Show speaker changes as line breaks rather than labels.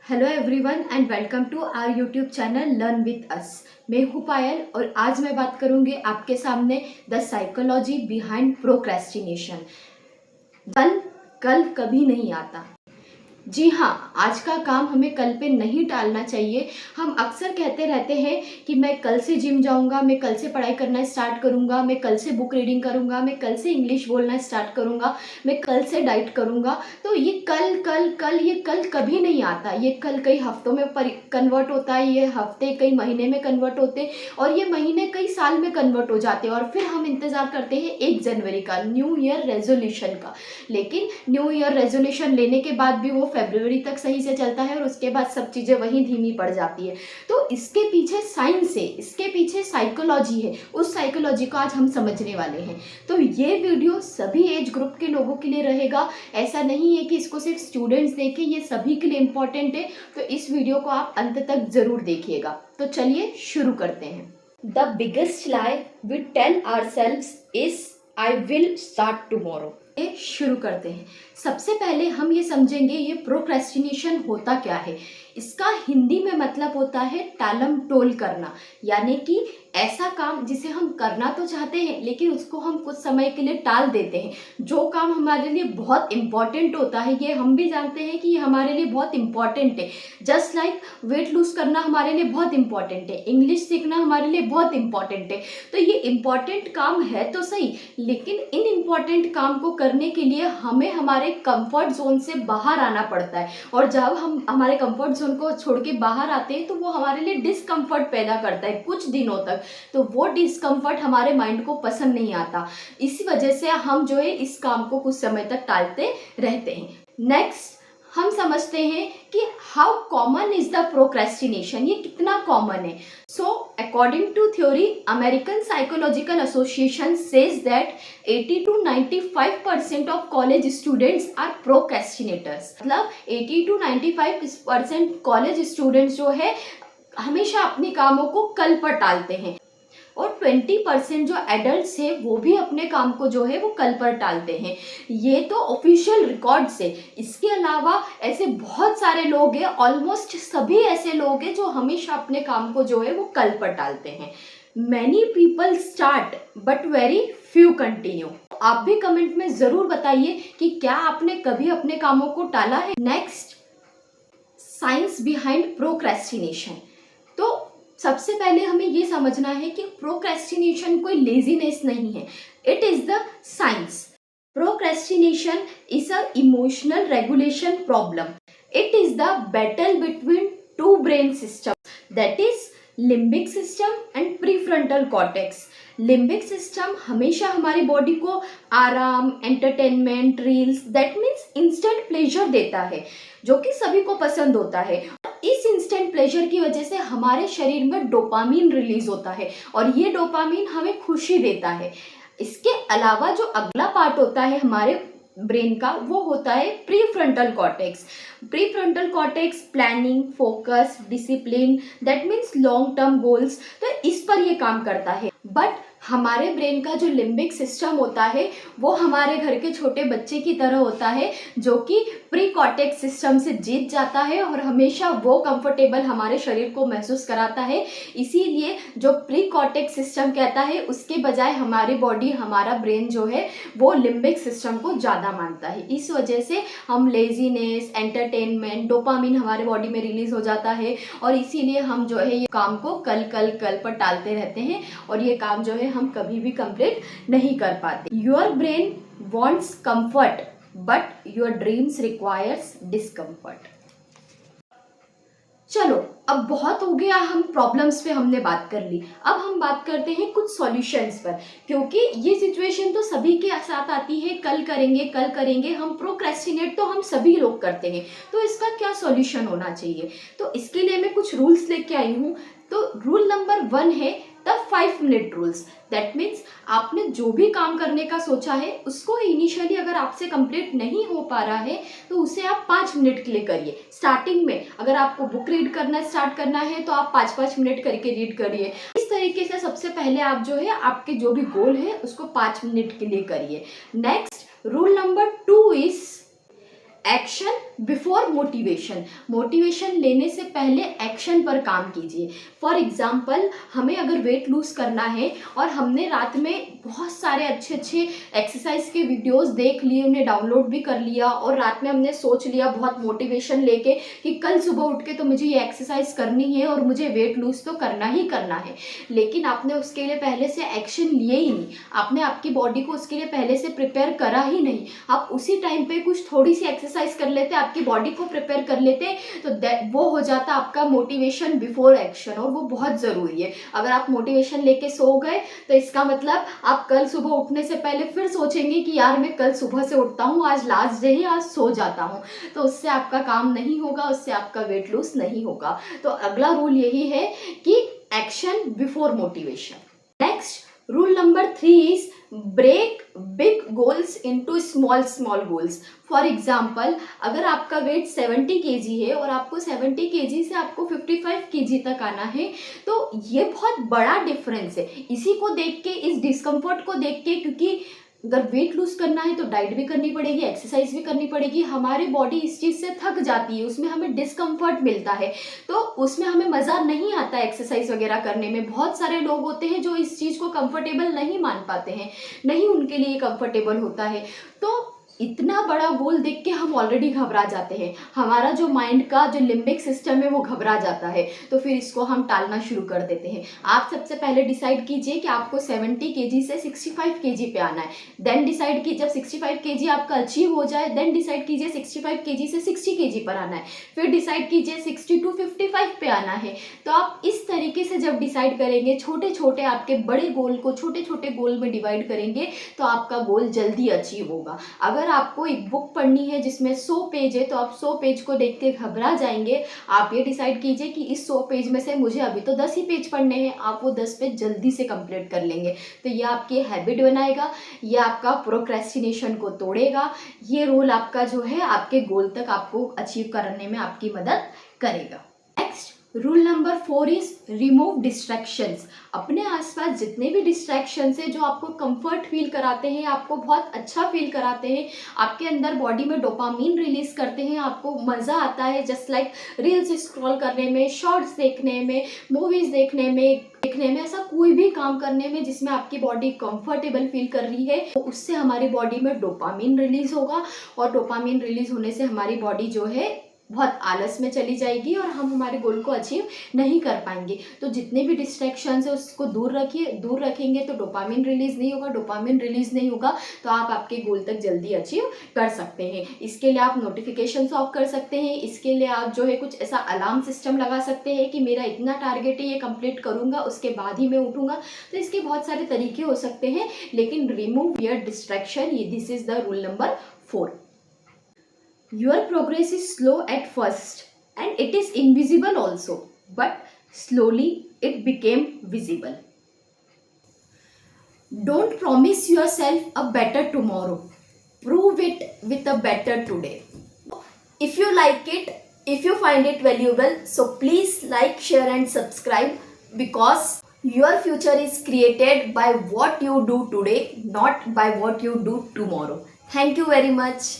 Hello everyone and welcome to our YouTube channel learn with us. मैं हूँ पायल और आज मैं बात करूँगी आपके सामने द साइकोलॉजी बिहाइंड प्रोक्रेस्टिनेशन। कल कभी नहीं आता। जी हाँ, आज का काम हमें कल पे नहीं टालना चाहिए। हम अक्सर कहते रहते हैं कि मैं कल से जिम जाऊंगा, मैं कल से पढ़ाई करना स्टार्ट करूंगा, मैं कल से बुक रीडिंग करूंगा, मैं कल से इंग्लिश बोलना स्टार्ट करूंगा, मैं कल से डाइट करूंगा। तो ये कल कल कल ये कल कभी नहीं आता। ये कल कई हफ्तों में कन्वर्ट होता है, ये हफ्ते कई महीने में कन्वर्ट होते हैं और ये महीने कई साल में कन्वर्ट हो जाते हैं और फिर हम इंतज़ार करते हैं 1 जनवरी का, न्यू ईयर रेजोल्यूशन का। लेकिन न्यू ईयर रेजोल्यूशन लेने के बाद भी वो फरवरी तक सही से चलता है और उसके बाद सब चीज़ें वहीं धीमी पड़ जाती है। तो इसके पीछे साइंस है, इसके पीछे साइकोलॉजी है। उस साइकोलॉजी को आज हम समझने वाले हैं। तो ये वीडियो सभी एज ग्रुप के लोगों के लिए रहेगा। ऐसा नहीं है कि इसको सिर्फ स्टूडेंट्स देखें, ये सभी के लिए इम्पॉर्टेंट है। तो इस वीडियो को आप अंत तक ज़रूर देखिएगा। तो चलिए शुरू करते हैं। The biggest lie we tell ourselves is I will start tomorrow. शुरू करते हैं। सबसे पहले हम ये समझेंगे ये प्रोक्रेस्टिनेशन होता क्या है। इसका हिंदी में मतलब होता है टालम टोल करना, यानी कि ऐसा काम जिसे हम करना तो चाहते हैं लेकिन उसको हम कुछ समय के लिए टाल देते हैं। जो काम हमारे लिए बहुत इम्पॉर्टेंट होता है, ये हम भी जानते हैं कि ये हमारे लिए बहुत इम्पॉर्टेंट है। जस्ट लाइक वेट लूज करना हमारे लिए बहुत इम्पॉर्टेंट है, इंग्लिश सीखना हमारे लिए बहुत इम्पॉर्टेंट है। तो ये इम्पॉर्टेंट काम है तो सही, लेकिन इन इम्पॉर्टेंट काम को करने के लिए हमें हमारे कंफर्ट जोन से बाहर आना पड़ता है। और जब हम हमारे कंफर्ट जोन को छोड़ के बाहर आते हैं तो वो हमारे लिए डिस्कम्फर्ट पैदा करता है कुछ दिनों तक। तो वो डिस्कम्फर्ट हमारे माइंड को पसंद नहीं आता। इसी वजह से हम जो है इस काम को कुछ समय तक टालते रहते हैं। नेक्स्ट हम समझते हैं कि how common is the procrastination, ये कितना कॉमन है। So according to theory, American psychological association says that 80 to 95% of college students are procrastinators. मतलब 80 to 95% कॉलेज स्टूडेंट्स जो है हमेशा अपने कामों को कल पर टालते हैं और 20% जो एडल्ट्स है वो भी अपने काम को जो है वो कल पर टालते हैं। ये तो ऑफिशियल रिकॉर्ड से। इसके अलावा ऐसे बहुत सारे लोग हैं, ऑलमोस्ट सभी ऐसे लोग हैं जो हमेशा अपने काम को जो है वो कल पर टालते हैं। Many people start but very few continue. आप भी कमेंट में ज़रूर बताइए कि क्या आपने कभी अपने कामों को टाला है। Next, science behind procrastination. तो सबसे पहले हमें ये समझना है कि प्रोक्रेस्टिनेशन कोई लेजीनेस नहीं है, it is the science. Procrastination is a emotional regulation problem. It is the battle between two brain system, that is limbic system and prefrontal cortex. Limbic system हमेशा हमारी बॉडी को आराम, entertainment, reels, that means instant pleasure देता है, जो कि सभी को पसंद होता है। इस इंस्टेंट प्लेजर की वजह से हमारे शरीर में डोपामीन रिलीज होता है और ये डोपामीन हमें खुशी देता है। इसके अलावा जो अगला पार्ट होता है हमारे ब्रेन का, वो होता है prefrontal cortex. Prefrontal cortex planning, focus, discipline, that means long term goals, तो इस पर ये काम करता है। बट हमारे ब्रेन का जो लिम्बिक सिस्टम होता है वो हमारे घर के छोटे बच्चे की तरह होता है, जो कि प्री कॉर्टेक्स सिस्टम से जीत जाता है और हमेशा वो कंफर्टेबल हमारे शरीर को महसूस कराता है। इसीलिए जो प्री कॉर्टेक्स सिस्टम कहता है उसके बजाय हमारी बॉडी, हमारा ब्रेन जो है वो लिम्बिक सिस्टम को ज़्यादा मानता है। इस वजह से हम लेजीनेस, एंटरटेनमेंट, डोपामीन हमारे बॉडी में रिलीज हो जाता है और इसीलिए हम जो है ये काम को कल कल कल पर टालते रहते हैं और ये काम जो है हम कभी भी कंप्लीट नहीं कर पाते। Your brain wants comfort but your dreams requires discomfort. चलो अब बहुत हो गया, हम प्रॉब्लम्स पे हमने बात कर ली। अब हम बात करते हैं कुछ सॉल्यूशंस पर, क्योंकि ये सिचुएशन तो सभी के साथ आती है, कल करेंगे कल करेंगे। हम प्रोक्रेस्टिनेट तो हम सभी लोग करते हैं, तो इसका क्या सॉल्यूशन होना चाहिए। तो इसके लिए मैं कुछ रूल्स लेके आई हूँ। तो रूल नंबर 1 है the 5 minute rules. That means आपने जो भी काम करने का सोचा है उसको इनिशियली अगर आपसे कंप्लीट नहीं हो पा रहा है तो उसे आप 5 मिनट के लिए करिए। स्टार्टिंग में अगर आपको बुक रीड करना स्टार्ट करना है तो आप 5-5 मिनट करके रीड करिए। इस तरीके से सबसे पहले आप जो है आपके जो भी गोल है उसको 5 मिनट के लिए करिए। Next rule number 2 is action before motivation. Motivation लेने से पहले एक्शन पर काम कीजिए। फॉर एग्जाम्पल, हमें अगर वेट लूज करना है और हमने रात में बहुत सारे अच्छे अच्छे एक्सरसाइज के वीडियोस देख लिए, उन्हें डाउनलोड भी कर लिया और रात में हमने सोच लिया बहुत मोटिवेशन लेके कि कल सुबह उठ के तो मुझे ये एक्सरसाइज करनी है और मुझे वेट लूज तो करना ही करना है, लेकिन आपने उसके लिए पहले से एक्शन लिए ही नहीं, आपने आपकी बॉडी को उसके लिए पहले से प्रिपेयर करा ही नहीं। आप उसी टाइम पे कुछ थोड़ी सी एक्सरसाइज कर लेते, आपकी बॉडी को प्रिपेयर कर लेते, तो वो हो जाता आपका मोटिवेशन बिफोर एक्शन, और वो बहुत ज़रूरी है। अगर आप मोटिवेशन लेके सो गए तो इसका मतलब आप कल सुबह उठने से पहले फिर सोचेंगे कि यार मैं कल सुबह से उठता हूँ, आज लास्ट डे है, आज सो जाता हूँ, तो उससे आपका काम नहीं होगा, उससे आपका वेट लूज नहीं होगा। तो अगला रूल यही है कि action before motivation. Next rule number 3 is break big goals into small small goals. For example, अगर आपका वेट 70 kg है और आपको 70 kg से आपको 55 kg तक आना है, तो ये बहुत बड़ा डिफरेंस है। इसी को देख के, इस डिस्कम्फर्ट को देख के, क्योंकि अगर वेट लूज करना है तो डाइट भी करनी पड़ेगी, एक्सरसाइज भी करनी पड़ेगी, हमारी बॉडी इस चीज़ से थक जाती है, उसमें हमें डिस्कम्फर्ट मिलता है, तो उसमें हमें मज़ा नहीं आता एक्सरसाइज वगैरह करने में। बहुत सारे लोग होते हैं जो इस चीज़ को कंफर्टेबल नहीं मान पाते हैं, नहीं उनके लिए कंफर्टेबल होता है। तो इतना बड़ा गोल देख के हम ऑलरेडी घबरा जाते हैं, हमारा जो माइंड का जो लिम्बिक सिस्टम है वो घबरा जाता है, तो फिर इसको हम टालना शुरू कर देते हैं। आप सबसे पहले डिसाइड कीजिए कि आपको 70 kg से 65 kg पे आना है, देन डिसाइड की जब 65 kg आपका अचीव हो जाए, देन डिसाइड कीजिए 65 kg से 60 kg पर आना है, फिर डिसाइड कीजिए 60 to 55 पे आना है। तो आप इस तरीके से जब डिसाइड करेंगे, छोटे छोटे आपके बड़े गोल को छोटे छोटे गोल में डिवाइड करेंगे, तो आपका गोल जल्दी अचीव होगा। अगर आपको एक बुक पढ़नी है जिसमें 100 पेज है, तो आप 100 पेज को देख के घबरा जाएंगे। आप ये डिसाइड कीजिए कि इस 100 पेज में से मुझे अभी तो 10 ही पेज पढ़ने हैं, आप वो 10 पेज जल्दी से कंप्लीट कर लेंगे। तो ये आपकी हैबिट बनाएगा, ये आपका प्रोक्रेस्टिनेशन को तोड़ेगा, ये रूल आपका जो है आपके गोल तक आपको अचीव करने में आपकी मदद करेगा। Next rule number 4 is remove distractions. अपने आसपास जितने भी डिस्ट्रैक्शंस हैं जो आपको कंफर्ट फील कराते हैं, आपको बहुत अच्छा फील कराते हैं, आपके अंदर बॉडी में डोपामीन रिलीज करते हैं, आपको मज़ा आता है, जस्ट लाइक रील्स स्क्रॉल करने में, शॉर्ट्स देखने में, मूवीज़ देखने में, ऐसा कोई भी काम करने में जिसमें आपकी बॉडी कंफर्टेबल फील कर रही है, तो उससे हमारी बॉडी में डोपामीन रिलीज होगा, और डोपामीन रिलीज होने से हमारी बॉडी जो है बहुत आलस में चली जाएगी और हम हमारे गोल को अचीव नहीं कर पाएंगे। तो जितने भी डिस्ट्रैक्शंस है उसको दूर रखेंगे तो डोपामिन रिलीज नहीं होगा, डोपामिन रिलीज नहीं होगा तो आप आपके गोल तक जल्दी अचीव कर सकते हैं। इसके लिए आप नोटिफिकेशंस ऑफ कर सकते हैं, इसके लिए आप जो है कुछ ऐसा अलार्म सिस्टम लगा सकते हैं कि मेरा इतना टारगेट है, ये कंप्लीट करूंगा उसके बाद ही मैं उठूंगा। तो इसके बहुत सारे तरीके हो सकते हैं, लेकिन remove your distraction, this is the rule number 4। Your progress is slow at first and it is invisible also, but slowly it became visible. Don't promise yourself a better tomorrow. Prove it with a better today. If you like it, if you find it valuable, so please like, share and subscribe, because your future is created by what you do today, not by what you do tomorrow. Thank you very much.